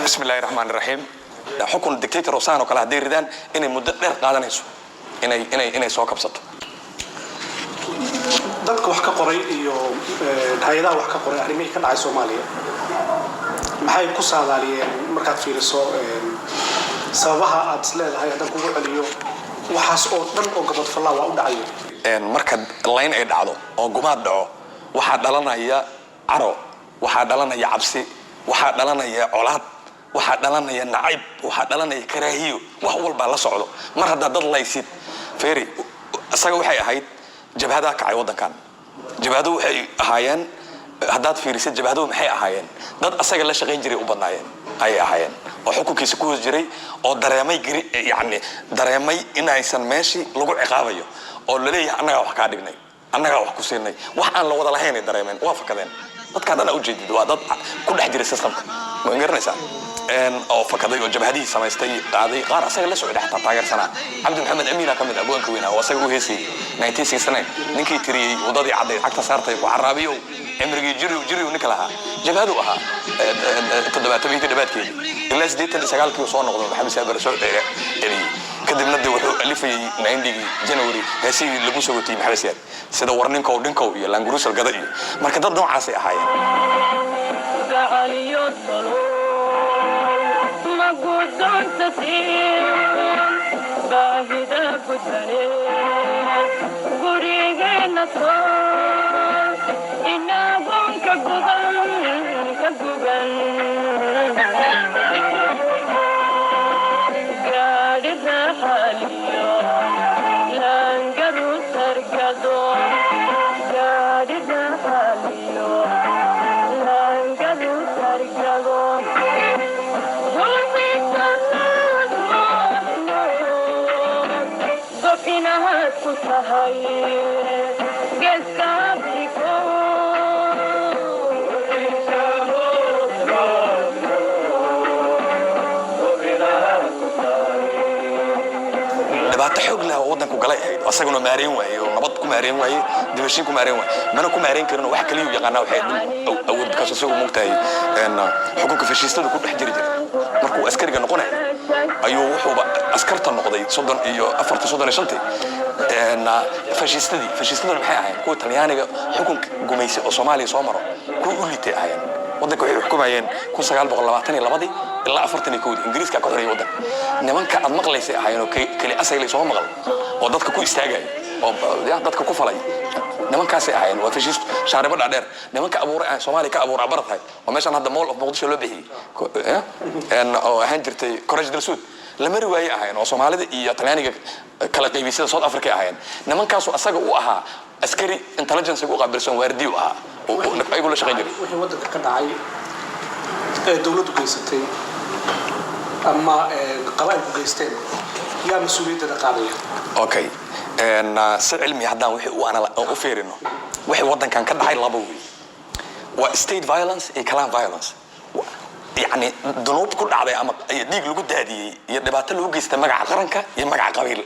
بسم الله الرحمن الرحيم حكم الدكتاتور وسانو كلا هدي ردان إني مدة غير قادنيسو إني سو كبسطو dadka wax ka qoray iyo hay'adaha wax ka qoray arrimihii ka dhacay Soomaaliya maxay ku saadaaliyeen markaad fiiriso sababaha aad leedahay hadan kugu celiyo waxaas oo dhan oo gabad falaa waa u dhacayo marka line ay dhacdo oo gumaad dhaco waxa dhalanaya caro waxa dhalanaya cabsi waxa dhalanaya colaad waxa dhalanaya nacayb waxa dhalanaya karaahiyo wax walba la socdo mar hadda dad laysid feeri asaga waxay ahayd jabhada kacay wadankan jabhadu waxay ahaayeen haddaad fiirisid jabhadu maxay ahaayeen dad asaga la shaqeyn jiray u badnaayeen ay ahaayeen oo xukunkiisa ku hoos jiray oo dareemay dareemay in aysan meeshii lagu ciqaabayo oo la leeyahay annaga wax ka dhignay annaga wax ku siinay wax aan la wada lahayn dareemeen waa fakadeen dadka dhan u jeedid waa dad ku dhex jiray systemka ma garanaysaa oo fakaday oo jabhadii samaystay qaaday qaar asaga la socday xataa taageersana Cabdi Maxamed Amiin ka mid abwaanka weynaa oo asaga u heesay 1969 ninkii tiriyay wadadii caday xagta saartay ku caraabiyo امريكي جري ونكلها جبهده أها تدبات بيت دباتكي إلا سديت اللي سجال كيو صار نقطة بحب سافر سوق يعني كده بندي وحو اللي في نايندي جنوري هسي اللي بوسو تيم حرسيات سيدا ورنينكو دينكو يلا نجروس القضية ما كده نوع عسى حياة ما قدرت تسير باهدا قدرني قريقنا ودنكو قلي هيد أصلاً مارين وعي ونبض كمارين وعي دمشين كمارين وعي ما أنا كمارين كرنا واحد كليو يقنا وحيد أو كاسوسو مقتاي إن حقوق فاشيستة كل واحد يريد مركو أسكري كنا قناع أيوه حب أسكرت النقطة صدق أيوه أفرت صدق شلتي إن فاشيستة محيان كو إيطالياني حقوق جميسي الصومالي صومرة كو يقول لي تأهين ودنكو حكومة عين كو سجال بغلباتني لبادي إلا أفرتني كود إنجليز كأكثر يودن نمان كأد مقليس أحيانو كلي أسأل لي صوم مقل ودتك كو استعجل أو يعني دتك كو فلاي نمان كاسي أحيان وفيش شهر بدر عدير نمان كأبور صومالي كأبور عبرت هاي وماشان هذا مول بقولش له به إن أو هنجرتي كورج درسود لما رواية أحيان وصومالي إيطالياني كلا قيبيسيد صوت أفريقيا أحيان نمان كاسو أساق وأها أسكري intelligence يقول قبل سون وردي وأها ويقول له شغل جري وهي ودك كنا عاي دولة قيستي أما قبائل قيستين يا مسؤولية القضية. أوكي. إن سر علمي هذا وأنا أفير إنه وحي وطن كان كده هاي لابوي. وstate violence كلام violence. يعني ذنوب كل عادي أما يديك لوجود هذه يدبات لوجود يستمع قرنك يمع قبيل.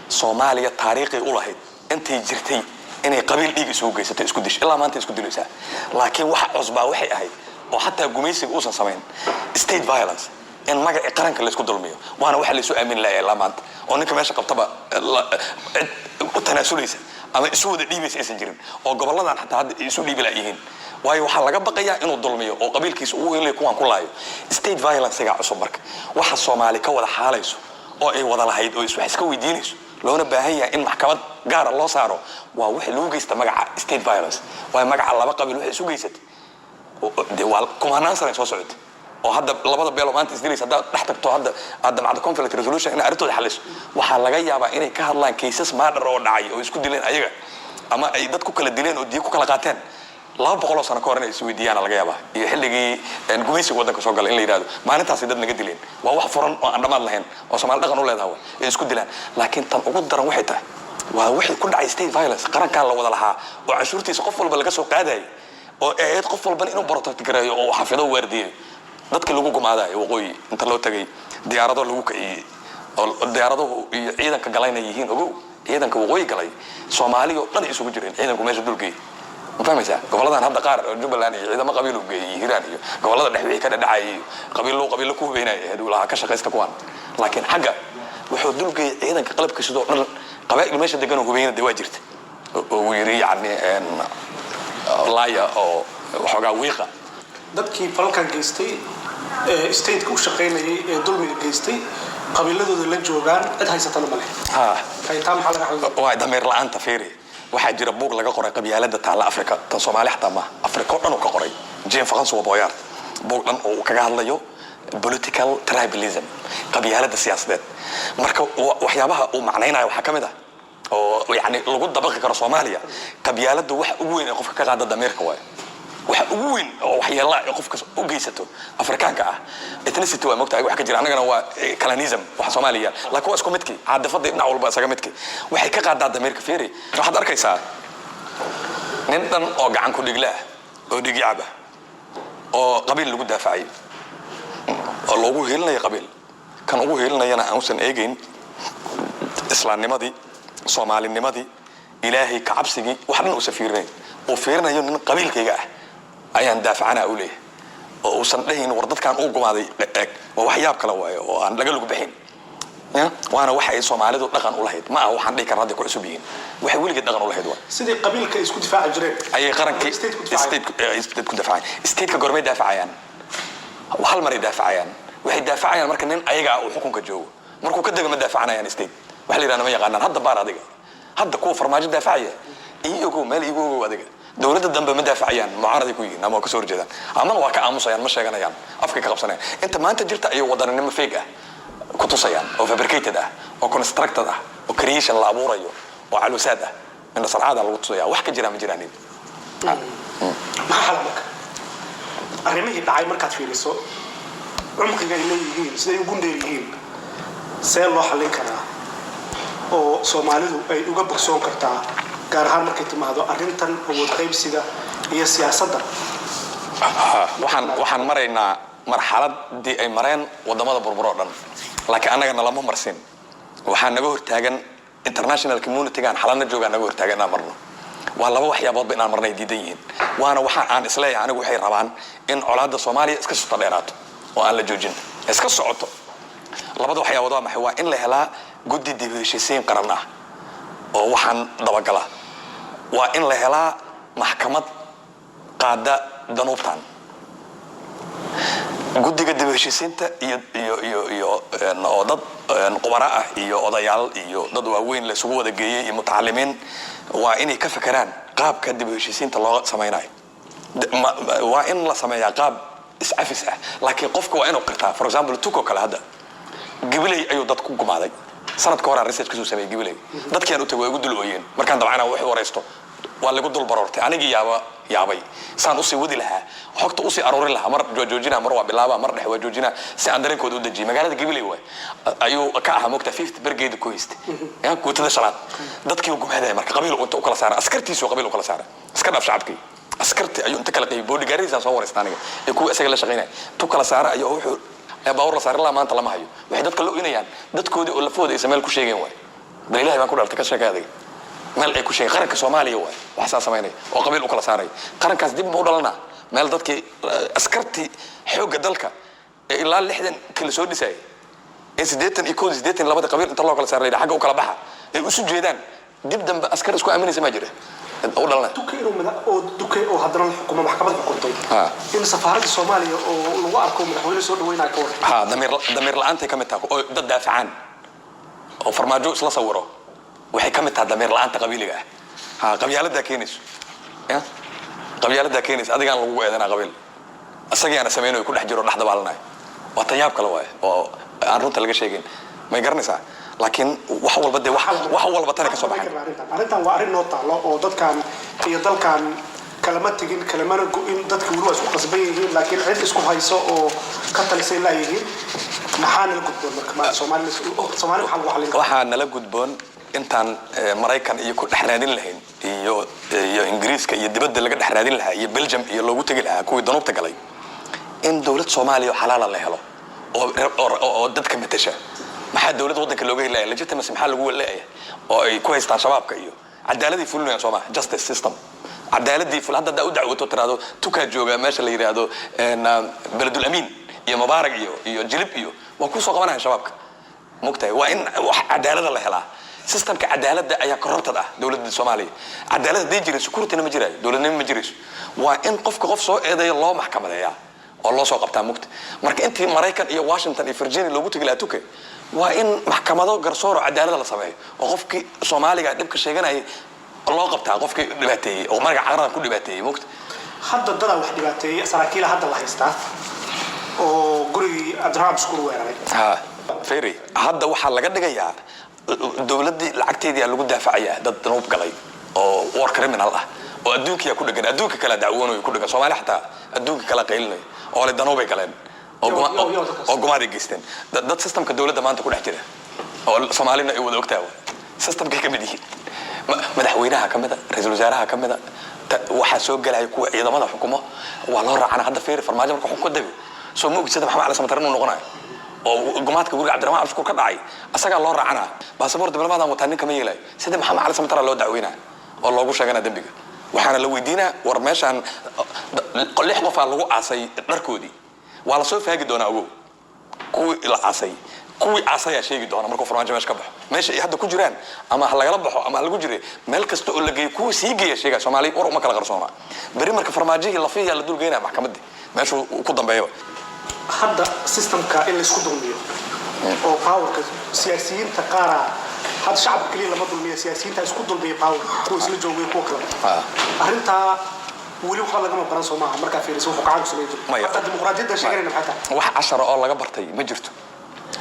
صوماليا تاريخي أولهيد أنت جرتي إني قبيل ديك سوق ستسكدش إلا ما أنت تسكد لسه. لكن واحد عصبة وحي هاي وحتى جميسي أوصل سمين state violence. إن ما قرن كله يسكت ظلميه وأنا واحد اللي سوء من لا ما أنت وأنك ماشي قبطبة التناسليس أما سود دي بس إسنجرين أو قبل الله حتى هاد سود دي بلاقيهن وهي وحلا بقية إنه الظلميه أو قبيل كيس هو اللي يكون كل عيو state violence يقع صبرك واحد صومالي كوضع حاليسو أو أي وضع الهيد أو يسوي حسكوي دينيسو لو أنا بهية إن محكمة جار الله صاروا وواحد لوجي استمع state violence وهي مجع الله بقى بيلوح سوق يست ده كم هنانسر إنسوا سعود وهذا لبض بيلو ما أنت تدريس هذا تحتاجه هذا مع conflict resolution إن أردت الحلش وحلا جاي يابا إني كهرلان cases ما دروا داعي أو يسكت دلين أيجا أما أيدتكو كلا دلين وديكو كلا قاتين لا بقولوا سنة كورني يسوي ديانا لقى يابا يحل جي إن قميص يقودك سوق إن يرادو ما أنت هسيدت نجد دلين وواحد فرن عندما لهن وسمال دقنوا له هو يسكت دلين لكن تنقود درا وحدة وواحد كل عايز state violence قرن كان لو وضلها وعشورتي سقفل بالقصة قاعدة وعيد قفل بني إنه برضه تجري وحفظه ورديه dadka lagu gumaadayo waqooyi inta loo tagay diyaarado lagu kiciyay oo diyaarado ciidanka galayna yihiin ogow ciidanka waqooyi galay Soomaaliya oo dhan isugu jireen ciidanku meesha dulkay فهمت gobolladan hadda qaar Jubbaland iyo ciidamo qabiil u geeyay Hiiraan iyo gobollada dhexe ka dhacay qabiil ku beenay haduu ka shaqeysta kuwan laakiin xagga wuxuu dulgay ciidanka qalabka sidoo dhan qabaa'il meesha degan oo hubeyna dawaa jirta oo yiri yani laaya oo waxoogaa wiiqa dadkii falkan geystay state-ka u shaqeynayay ee dulmiga geystay qabiiladooda la joogaan cid haysatana ma leh kaytaan maxaa laga hadlaa waa dameer la'aanta fiiri waxaa jira buug laga qoray qabyaalada taala Afrika tan Soomaaliya xataa ma Afrika oo dhan uu ka qoray Jean François Boyard buug dhan oo kaga hadlayo political tribalism qabyaalada siyaasadeed marka waxyaabaha uu macnaynayo waxa kamid ah oo yani lagu dabaqi karo Soomaaliya qabyaalada waxa ugu weyn ee qofka ka qaada dameerka waay waxa ugu weyn oo waxyeelada ay qofka u geysato Afrikaanka ah ethnicity waa mogtahay waxa ka jira anagana waa colonism waxa Soomaaliya laakiin waa isku midkii caadafada ibn walba isaga midkii waxay ka qaadaa dameerka fiiri waxaad arkaysaa nin dhan oo gacan ku dhigla oo dhigyaaba oo qabiil lagu daafacay oo loogu heelinayo qabiil kan ugu heelinayana aansan eegayn islaamnimadii Soomaalinimadii ilaahay ka cabsigii wax dhan u safiirnay oo fiirinayo nin qabiilkayga ah ayaan daafacana u leeyahay oo uusan dhahin war dadkan uu gumaaday waa waxyaab kala waayo oo aan laga lagu bixin waana waxa ay Soomaalidu dhaqan u lahayd ma aha waxaan dhigi karnaa ku cusub yihiin waxa weligeed dhaqan u lahayd waa sidii qabiilka isku difaaci jireen ayay qarankii state ku difaacay state ka gormay daafacayaan hal mar ay daafacayaan waxay daafacayaan marka nin ayaga uu xukunka joogo markuu ka degmo daafacanayaan state waxa la yiraahdaa ma yaqaanaan hadda baar adiga hadda ku farmaajo daafacaya iyagu meel iyagu adiga dawladda dambe ma daafacayaan mucaarad ku yihiin ama ka soo horjeedaan ama waa ka aamusayaan ma sheeganayaan afka ka qabsanayaan inta maanta jirta ay wadaninimo fake ah ku tusayaan oo fabricated ah oo constructed ah oo creation la abuurayo oo calusaad ah in sarcada lagu tusaya wax ka jira ma jiraan ma xalabka arrimihii dhacay markaad fiiriso cumqiga ay leeyihiin siday ugu dheeryihiin see loo xallin karaa oo Soomaalidu ay uga bogsoon kartaa gaar ahaan markay timaado arrintan awood qaybsiga iyo siyaasadda waxaan maraynaa marxaladii ay mareen wadamada burburo dhan laakiin anagana lama marsin waxaan naga hortaagan international community gaan xalana joogaan naga hortaagan inaan marno waa laba waxyaabood inaan marnay diidan yihiin waana waxa aan isleeyahay anigu waxay rabaan in colaadda Soomaaliya iska soo dheeraato oo aan la joojin iska socoto labada waxyaabood waa maxay waa in la helaa guddi dib u heshiisiin qaran ah oo waxaan dabagala waa in la helaa maxkamad qaada danuubtan guddiga dib u heshiisiinta iyo oo dad qubara ah iyo odayaal iyo dad waaweyn la isugu wada geeyay iyo mutacallimiin waa inay ka fakaraan qaabka dib u heshiisiinta loo sameeyo waa in la sameeyaa qaab iscafis ah laakiin qofka waa inuu qirtaa for example tuko kala hada gibilay ayuu dad ku gumaaday sanadka hore research kasoo sameeyay gibilay dadkii aan u tagay ugu dulooyeen markaan dabcana wax wareysto waa lagu dul baroortay anigii yaabay saan u sii wadi lahaa xogta u sii aruurin lahaa mar joojina mar waa bilaaba mar dhex waa joojina si aan dareenkooda u dajiyay magaalada gibilay way ayuu ka ahaa mogta 5th brigade ku haystay guutada shanaad dadkii ugu mahadayay marka qabiil u kala saaray askartiisu qabiil u kala saaray iska dhaaf shacabkii askarti ayuu inta kala qeybay bodyguards soo wareystaan aniga ee kuwa isaga la shaqeynay tu kala saaray ayuu wuxuu baawar la saaray la maanta lama hayo waxay dadka loo inayaan dadkoodii oo lafooda ismeel ku sheegeen way bal ilaahay baan ku dhaltay ka sheekaaday meel ay ku sheegay qaranka Soomaaliya way wax saas sameynay oo qabiil u kala saaray qarankaas dib u dhalana meel dadkii askarti xoogga dalka ilaa 60 kala soo dhisay ee 80 labada qabiil inta loo kala saaray xagga u kala baxa ay u soo jeedaan dib dambe askar isku aaminaysa ma jira oo dhalna duke oo haddana xukuumadda maxkamadda xukuntay in safaaradda Soomaaliya oo lagu arko madaxweyne soo dhaweynaa ka war damir la'aanta ka mid tahay oo dad daafacaan oo farmaajo isla sawiro waxay ka mid tahay damir la'aanta qabiiliga ah qabyaalada keenayso qabyaalada keenayso adigaan lagu eedanaa qabiil asagana sameeyay ku dhex jiro dhaxda baalnay waa tayaab kale waay oo aan runta laga sheegin ma garanaysaa laakiin wax walba de wax walba tan ka soo baxay arrintan waa arrin noo taalo oo dadkan iyo dalkan kalama tigin kalamana go'in dadku wuu isku qasban yihiin laakiin cid isku hayso oo ka talisay la yihiin maxaan la gudboon marka Soomaali waxa nala gudboon intaan Mareykan iyo ku dhaxraadin lahayn iyo Ingiriiska iyo dibadda laga dhaxraadin lahaa iyo Belgium iyo loogu tagi lahaa kuwii danuubta galay in dawlad Soomaaliya xalaal la helo oo dadka matasha maxaa dawladda wadanka looga helay legitimacy maxaa lagu leeyahay oo ay ku haystaan shabaabka iyo cadaaladii fulinayaan Soomaaliya justice system cadaaladii ful hadda u dacwato tiraado tukaa jooga meesha la yiraahdo beledul amiin iyo mubarak iyo jilib iyo waa ku soo qabanaya shabaabka mugtay waa in wax cadaalad la helaa systemka cadaaladda ayaa corrupted ah dawladda Soomaaliya cadaalad hadii jiray security-na ma jiray dawladnimo ma jirayso waa in qofka qof soo eedeeyo loo maxkamadeeyaa oo loo soo qabtaa mugtay marka intii Mareykan iyo Washington iyo Virginia loogu tagay tuke waa in maxkamado garsoor cadaalad la sameeyo oo qofkii Soomaaliga dhibka sheeganay loo qabtaa qofkii dhibaateeyay oo magac qaran ku dhibaateeyay mugtay hadda dad wax dhibaateeyay saraakiil hadda la haystaa oo gurigi Abdurrahman Shukur weeraray firi hadda waxa laga dhigayaa dawladii lacagteedii lagu daafacayaa dad noob galay oo war criminal ah oo adduunka ku dhagan adduunka kala dacwoonayo ku dhagan Soomaaliya xataa adduunka kala qeylinayo oo la danoobay galeen oo gumaad geysteen dad systemka dawladda maanta ku dhex jira oo Soomaalina ay wada ogtahay systemka ka mid yihiin madaxweynaha kamida ra'iisul wasaaraha kamida waxa soo galay kuwa ciidamada xukumo waa loo raacana hadda fiir farmaajo marka xukunka dabi soo moog sida Maxamed Ali Samatar inuu noqonayo oo gumaadka guriga Cabdiraxmaan Shukur ka dhacay asaga loo raacana baasaboor diblomaadaan wataan ninka ma yeelay sida Maxamed Ali Samatar loo dacweynaa oo loogu sheegana dambiga waxaana la weydiinaa war meeshan lix qof lagu aasay dharkoodii waa la soo faagi doonaa ogow kuwii la aasay kuwii aasaya sheegi doona markuu farmaajo meesha ka baxo meesha ay hadda ku jiraan ama lagala baxo ama lagu jiray meel kasta oo la geeyo kuwii sii geeya sheega Soomaali war uma kala qarsoona bari marka farmaajihii la fiiyaa la dul geynaa maxkamadda meesha ku dambeeyo hadda systemka in la isku dulmiyo oo powerka siyaasiyiinta qaar had shacabka kaliya lama dulmiyo siyaasiyiinta isku dulmiyo power kuwa isla joogay kuwa kale arinta wali waxa laga mabaran Soomaaliya marka fiiriso wuxuu gacan ku sameeyay hadda dimuqraadiyadda sheeganayna maxaa wax 10 oo laga bartay ma jirto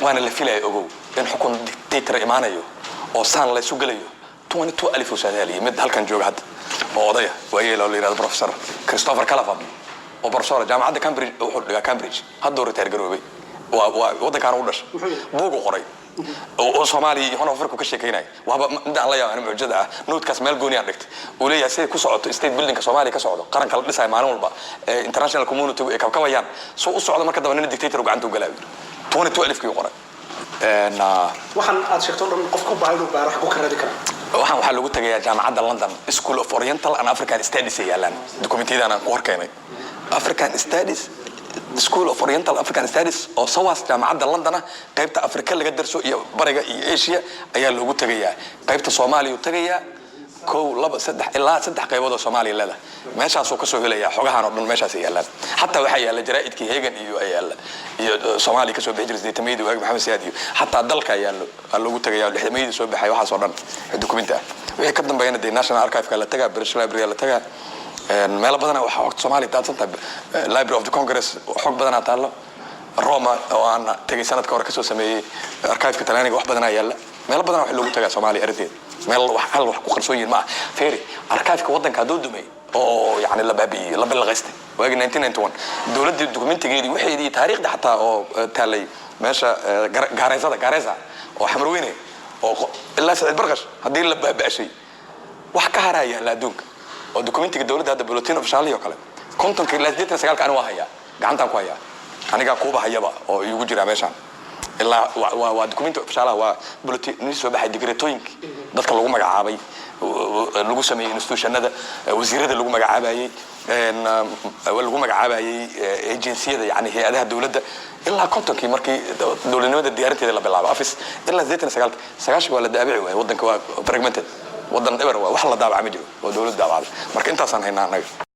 waana la filayo ogow in xukun dictator imaanayo oo saan la isu galayo 22,000 Soomaali mid halkan jooga hadda oo odaya waayeel oo la yiraahdo professor Christopher Calafam oo professor jaamacadda Cambridge wuxuu dhigaa Cambridge hadda retire garoobay waa wadankan u dhashay buugu qoray oo Soomaaliya iyo Afrika ka sheekeynay waaba inta la yaabaan muujada ah noodkaas meel gooni ah dhigtay oo leeyahay si ku socoto state building Soomaaliya ka socdo qaranka la dhisay maalin walba international community ay ka kabayaan soo u socdo marka dawladda dictator gacanta u galay 22,000 kii qoray waxaan aad sheegto dhan qofku baahido baarax ku karadi kara waxaan waxa lagu tagayaa jaamacadda London School of Oriental and African Studies yaalan documentiyada ku horkeynay African Studies School of Oriental African Studies oo sawaas jaamacadda London qaybta Afrika laga darso iyo bariga iyo Asia ayaa lagu tagayaa qaybta Soomaaliya u tagayaa kow laba saddex ilaa saddex qaybood oo Soomaaliya leedahay meeshaas oo ka soo helaya xogahan oo dhan meeshaas yaalaan hatta waxa yaala jaraa'idkii Hegan iyo ayaala iyo Soomaaliya ka soo bixi jirtay tameeyay waag Maxamed Siyaad iyo hatta dalka yaalo lagu tagayaa lixdameeyay soo baxay waxa soo dhan document ah wixii ka dambeeyay National Archive ka la tagaa British Library la tagaa meel badan waxa waqti Soomaaliya taasanta Library of the Congress xog badan taalo Roma oo aan tagay sanadka hore ka soo sameeyay archive-ka Talyaaniga wax badan yaala meel badan wax lagu tagaa Soomaaliya ardeed meel wax ku qarsoon ma feeri archive-ka wadanka doodumay oo yani la baabiye la bilaqaystay waagi 1991 dawladda dokumentigeedii waxeedii taariikhda xataa oo taalay meesha Gaareza oo xamrweyne oo ilaa Saciid Barqash hadii la baabashay wax ka haraya la adduunka oo dokumentiga dawladda hadda bulletin official iyo kale kontonka ilaa 89 aan waa haya gacantan ku haya aniga kuuba hayaba oo igu jira meeshan ilaa waa dokumenti official waa bulletin soo baxay digreetooyinka dadka lagu magacaabay lagu sameeyay institutionada wasiirada lagu magacaabayay lagu magacaabayay agenciyada yani hay'adaha dawladda ilaa kontonkii markii dawladnimada diyaarinteeda la bilaabay office ilaa 89 waa la daabici waay wadanka waa fragmented wadan eber waa wax la daabac ma jiro oo dawladda daabacday marka intaas aan haynaa anaga